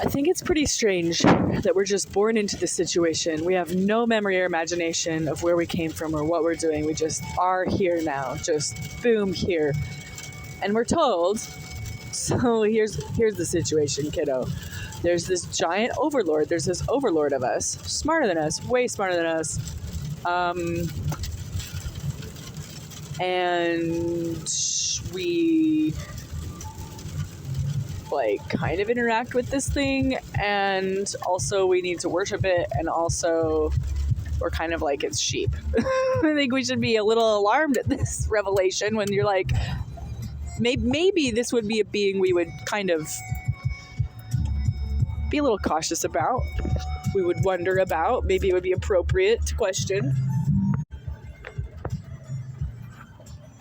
I think it's pretty strange that we're just born into this situation. We have no memory or imagination of where we came from or what we're doing. We just are here now, just boom, here. And we're told, so here's the situation, kiddo. There's this giant overlord. There's this overlord of us, smarter than us, way smarter than us. And we like kind of interact with this thing, and also we need to worship it, and also we're kind of like its sheep. I think we should be a little alarmed at this revelation when you're like, maybe this would be a being we would kind of be a little cautious about. We would wonder about. Maybe it would be appropriate to question.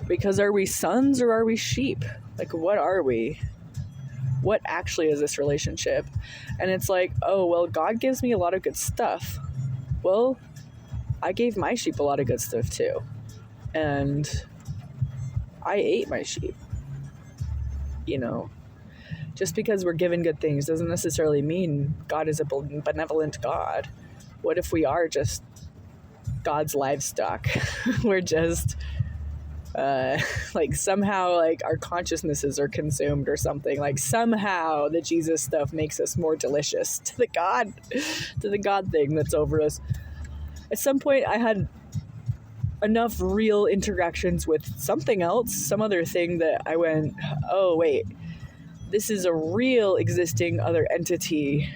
Because are we sons or are we sheep? Like, what are we? What actually is this relationship? And it's like, oh, well, God gives me a lot of good stuff. Well, I gave my sheep a lot of good stuff too. And I ate my sheep. You know, just because we're given good things doesn't necessarily mean God is a benevolent God. What if we are just God's livestock? We're just... like somehow like our consciousnesses are consumed or something, like somehow the Jesus stuff makes us more delicious to the God thing that's over us. At some point I had enough real interactions with something else, some other thing, that I went, oh wait, this is a real existing other entity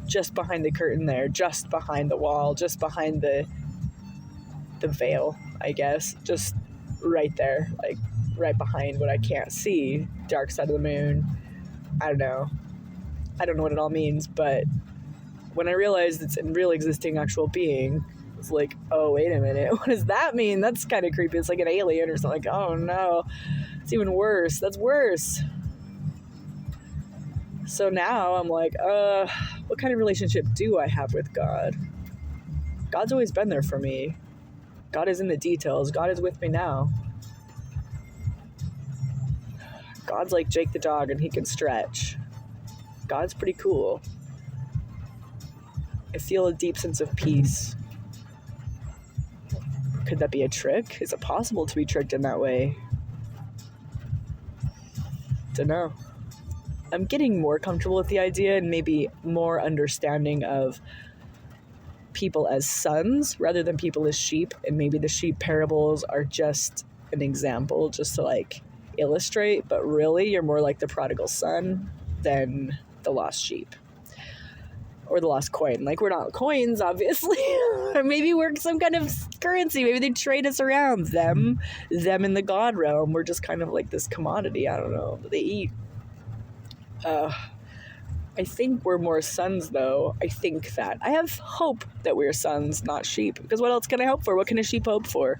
just behind the curtain there, just behind the wall, just behind the veil, I guess, just right there, like right behind what I can't see, dark side of the moon. I don't know what it all means, but when I realized it's a real existing actual being, it's like, oh wait a minute, what does that mean? That's kind of creepy. It's like an alien or something. Like, oh no, it's even worse. That's worse. So now I'm like, what kind of relationship do I have with God? God's always been there for me. God is in the details. God is with me now. God's like Jake the dog and he can stretch. God's pretty cool. I feel a deep sense of peace. Could that be a trick? Is it possible to be tricked in that way? Dunno. I'm getting more comfortable with the idea and maybe more understanding of people as sons rather than people as sheep, and maybe the sheep parables are just an example just to like illustrate, but really you're more like the prodigal son than the lost sheep or the lost coin. Like, we're not coins, obviously. Or maybe we're some kind of currency. Maybe they trade us around. Them in the God realm, we're just kind of like this commodity, I don't know, that they eat. I think we're more sons, though. I think that. I have hope that we're sons, not sheep. Because what else can I hope for? What can a sheep hope for?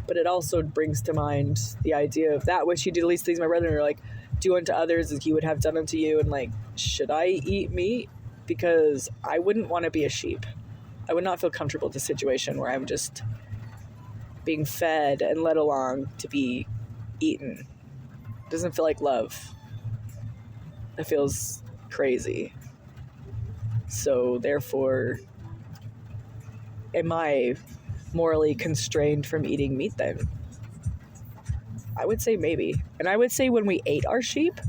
But it also brings to mind the idea of that which you did least these, my brethren, are like, do unto others as you would have done unto you. And like, should I eat meat? Because I wouldn't want to be a sheep. I would not feel comfortable with a situation where I'm just being fed and led along to be eaten. It doesn't feel like love. It feels crazy. So therefore, am I morally constrained from eating meat then? I would say maybe. And I would say when we ate our sheep,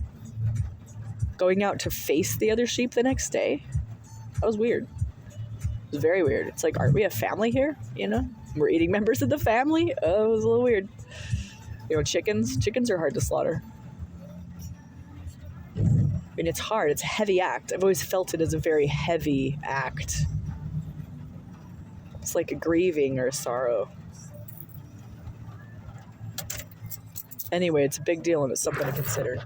going out to face the other sheep the next day, that was weird. It was very weird. It's like, aren't we a family here? You know? We're eating members of the family? Oh, it was a little weird. You know, chickens are hard to slaughter. I mean, it's hard. It's a heavy act. I've always felt it as a very heavy act. It's like a grieving or a sorrow. Anyway, it's a big deal and it's something to consider.